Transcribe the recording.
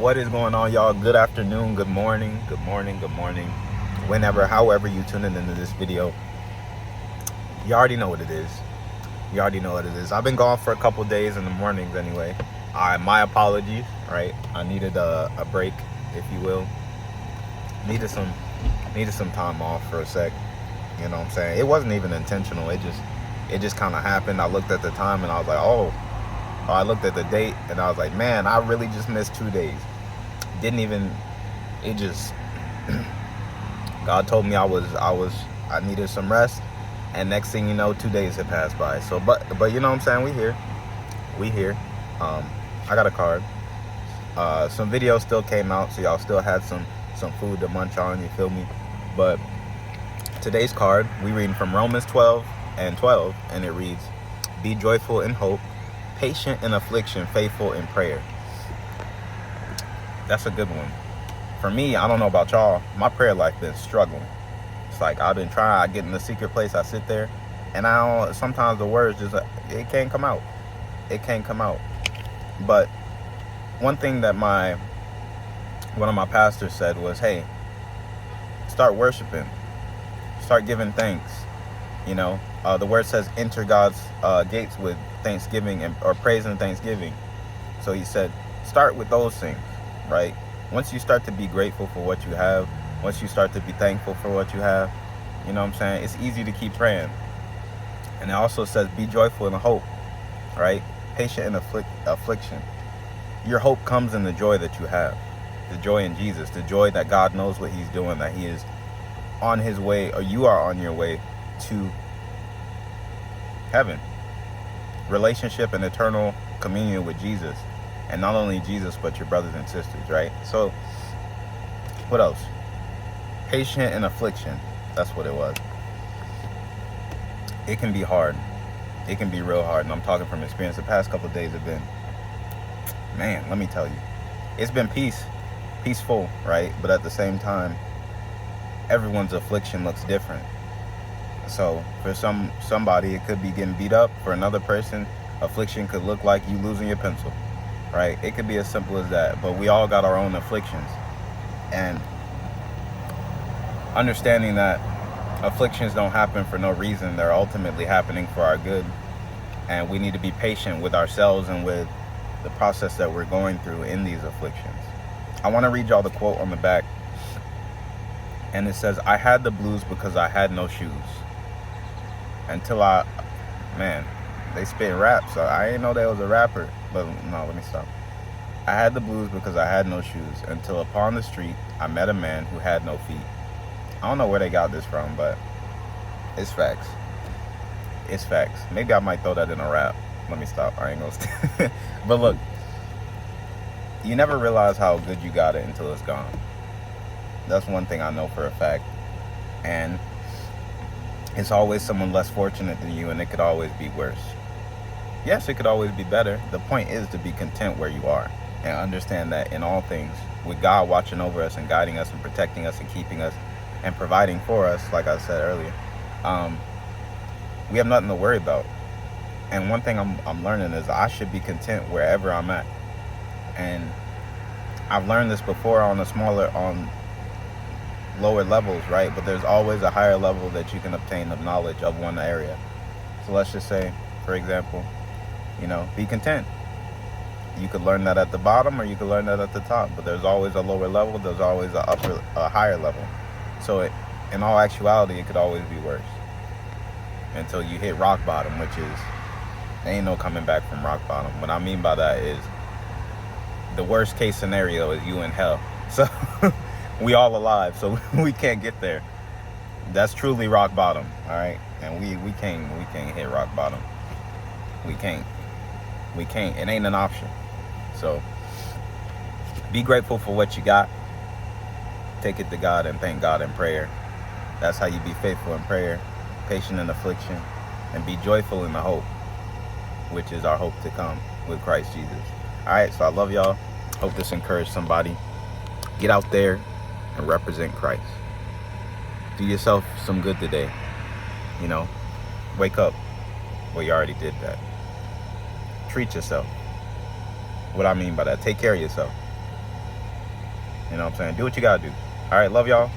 What is going on, y'all? Good afternoon, good morning, whenever, however you tune in into this video. You already know what it is. I've been gone for a couple days in the mornings anyway. My apologies, right? I needed a break, if you will. Needed some time off for a sec. You know what I'm saying? It wasn't even intentional. It just kind of happened. I looked at the time and I was like, oh, I looked at the date and I was like, man, I really just missed 2 days. God told me I needed some rest, and next thing you know, 2 days had passed by. So but you know what I'm saying, we here. I got a card. Some videos still came out, so y'all still had some food to munch on, you feel me? But today's card, we reading from Romans 12:12, and it reads, be joyful in hope, patient in affliction, faithful in prayer. That's a good one. For me, I don't know about y'all, my prayer life been struggling. It's like I've been trying, I get in the secret place, I sit there, and sometimes the words just, it can't come out. But one thing that one of my pastors said was, hey, start worshiping, start giving thanks. You know, the word says enter God's gates with thanksgiving or praise and thanksgiving. So he said, start with those things, right? Once you start to be grateful for what you have, once you start to be thankful for what you have, you know what I'm saying? It's easy to keep praying. And it also says, be joyful in hope, right? Patient in affliction. Your hope comes in the joy that you have, the joy in Jesus, the joy that God knows what he's doing, that he is on his way, or you are on your way to heaven, relationship and eternal communion with Jesus. And not only Jesus, but your brothers and sisters, right? So, what else? Patient in affliction. That's what it was. It can be hard. It can be real hard. And I'm talking from experience. The past couple of days have been, man, let me tell you. It's been peaceful, right? But at the same time, everyone's affliction looks different. So, for somebody, it could be getting beat up. For another person, affliction could look like you losing your pencil. Right? It could be as simple as that. But we all got our own afflictions. And understanding that afflictions don't happen for no reason. They're ultimately happening for our good. And we need to be patient with ourselves and with the process that we're going through in these afflictions. I want to read y'all the quote on the back. And it says, I had the blues because I had no shoes. Man, they spit raps. So I didn't know they was a rapper. But no, let me stop. I had the blues because I had no shoes until upon the street I met a man who had no feet. I don't know where they got this from, but it's facts. Maybe I might throw that in a rap. Let me stop. I ain't gonna But look, you never realize how good you got it until it's gone. That's one thing I know for a fact. And it's always someone less fortunate than you, and it could always be worse. Yes, it could always be better. The point is to be content where you are and understand that in all things, with God watching over us and guiding us and protecting us and keeping us and providing for us, like I said earlier, we have nothing to worry about. And one thing I'm learning is I should be content wherever I'm at. And I've learned this before on lower levels, right? But there's always a higher level that you can obtain of knowledge of one area. So let's just say, for example, you know, be content. You could learn that at the bottom or you could learn that at the top, but there's always a lower level, there's always a higher level. So in all actuality, it could always be worse until you hit rock bottom, which is, there ain't no coming back from rock bottom. What I mean by that is the worst case scenario is you in hell. So we all alive, so we can't get there. That's truly rock bottom, all right? And we can't hit rock bottom. We can't. It ain't an option. So be grateful for what you got. Take it to God and thank God in prayer. That's how you be faithful in prayer, patient in affliction, and be joyful in the hope, which is our hope to come with Christ Jesus. All right, so I love y'all. Hope this encouraged somebody. Get out there and represent Christ. Do yourself some good today. You know, wake up. Well, you already did that. Treat yourself. What I mean by that, take care of yourself. You know what I'm saying? Do what you gotta do. All right, love y'all.